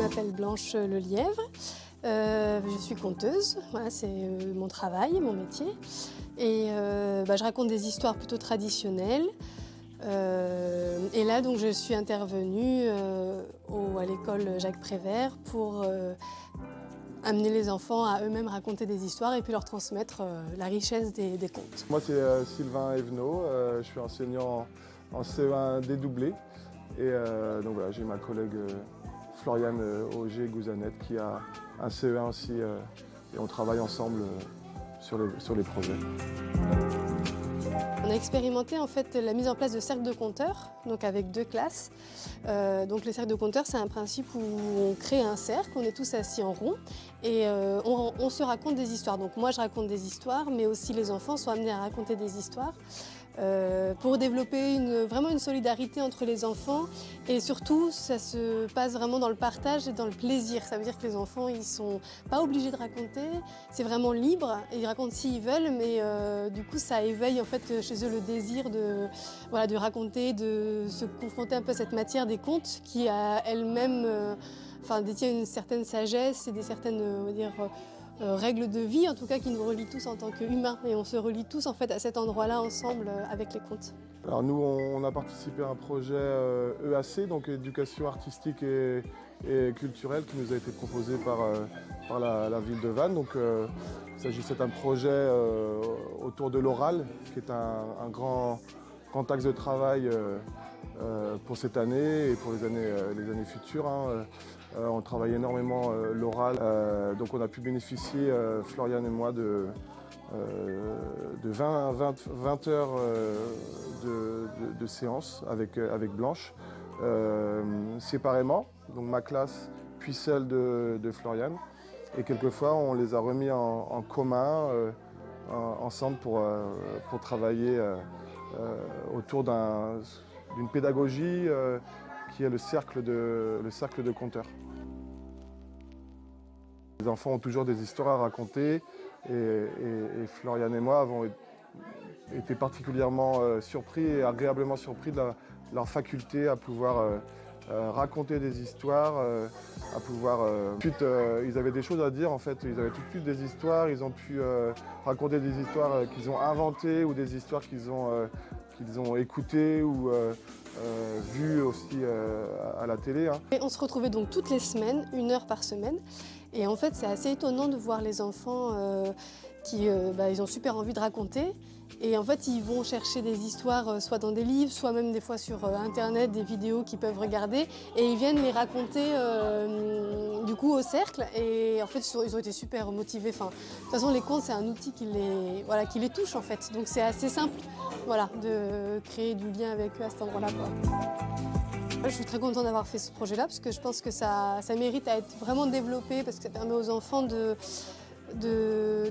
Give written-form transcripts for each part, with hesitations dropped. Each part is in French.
m'appelle Blanche Lelièvre, je suis conteuse, voilà, c'est mon travail, mon métier. Et je raconte des histoires plutôt traditionnelles. Et là, donc, je suis intervenue à l'école Jacques Prévert pour amener les enfants à eux-mêmes raconter des histoires et puis leur transmettre la richesse des contes. Moi, c'est Sylvain Evenot, je suis enseignant en CE1 dédoublé. Et donc voilà, j'ai ma collègue Floriane Auger-Gouzanette qui a un CE1 aussi et on travaille ensemble sur les projets. On a expérimenté en fait la mise en place de cercles de conteurs, donc avec 2 classes. Donc les cercles de conteurs, c'est un principe où on crée un cercle, on est tous assis en rond et on se raconte des histoires. Donc moi je raconte des histoires, mais aussi les enfants sont amenés à raconter des histoires pour développer vraiment une solidarité entre les enfants. Et surtout, ça se passe vraiment dans le partage et dans le plaisir. Ça veut dire que les enfants, ils sont pas obligés de raconter, c'est vraiment libre, et ils racontent s'ils veulent, mais du coup, ça éveille en fait chez eux le désir de raconter, de se confronter un peu à cette matière des contes qui a elle-même détient une certaine sagesse et des certaines, règles de vie, en tout cas, qui nous relient tous en tant qu'humains. Et on se relie tous en fait à cet endroit-là ensemble avec les contes. Alors nous, on a participé à un projet EAC, donc éducation artistique et culturelle, qui nous a été proposé par la ville de Vannes. Donc, il s'agissait d'un projet autour de l'oral, qui est un grand axe de travail pour cette année et pour les années futures. On travaille énormément l'oral, donc on a pu bénéficier, Floriane et moi, de 20 heures de séance avec Blanche, séparément, donc ma classe puis celle de Floriane. Et quelquefois, on les a remis en commun, ensemble pour travailler autour d'une pédagogie qui est le cercle de conteurs. Les enfants ont toujours des histoires à raconter et Floriane et moi avons été particulièrement surpris et agréablement surpris de leur faculté à pouvoir raconter des histoires, à pouvoir... ils avaient des choses à dire en fait, ils avaient tout de suite des histoires, ils ont pu raconter des histoires qu'ils ont inventées ou des histoires qu'ils ont écoutées ou vues aussi à la télé. Et on se retrouvait donc toutes les semaines, 1 heure par semaine. Et en fait, c'est assez étonnant de voir les enfants ils ont super envie de raconter. Et en fait, ils vont chercher des histoires soit dans des livres, soit même des fois sur Internet, des vidéos qu'ils peuvent regarder. Et ils viennent les raconter du coup au cercle. Et en fait, ils ont été super motivés. Enfin, de toute façon, les contes, c'est un outil qui les touche en fait. Donc c'est assez simple de créer du lien avec eux à cet endroit-là. Je suis très contente d'avoir fait ce projet-là parce que je pense que ça mérite à être vraiment développé parce que ça permet aux enfants de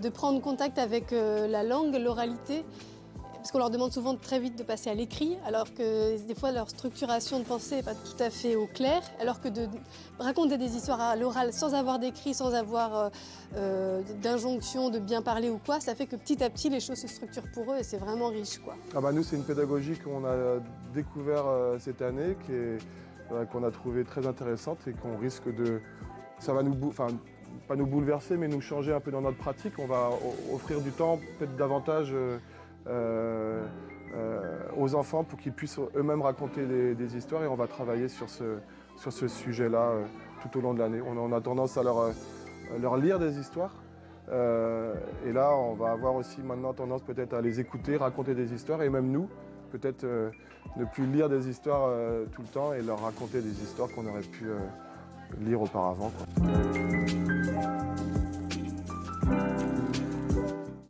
prendre contact avec la langue, l'oralité. Parce qu'on leur demande souvent très vite de passer à l'écrit, alors que des fois leur structuration de pensée n'est pas tout à fait au clair, alors que de raconter des histoires à l'oral sans avoir d'écrit, sans avoir d'injonction de bien parler ou quoi, ça fait que petit à petit les choses se structurent pour eux et c'est vraiment riche, quoi. Nous, c'est une pédagogie qu'on a découvert cette année, qu'on a trouvée très intéressante et qu'on risque de... Ça va pas nous bouleverser, mais nous changer un peu dans notre pratique. On va offrir du temps peut-être davantage aux enfants pour qu'ils puissent eux-mêmes raconter des histoires et on va travailler sur ce sujet-là tout au long de l'année. On a tendance à leur lire des histoires et là on va avoir aussi maintenant tendance peut-être à les écouter, raconter des histoires et même nous peut-être ne plus lire des histoires tout le temps et leur raconter des histoires qu'on aurait pu lire auparavant, quoi.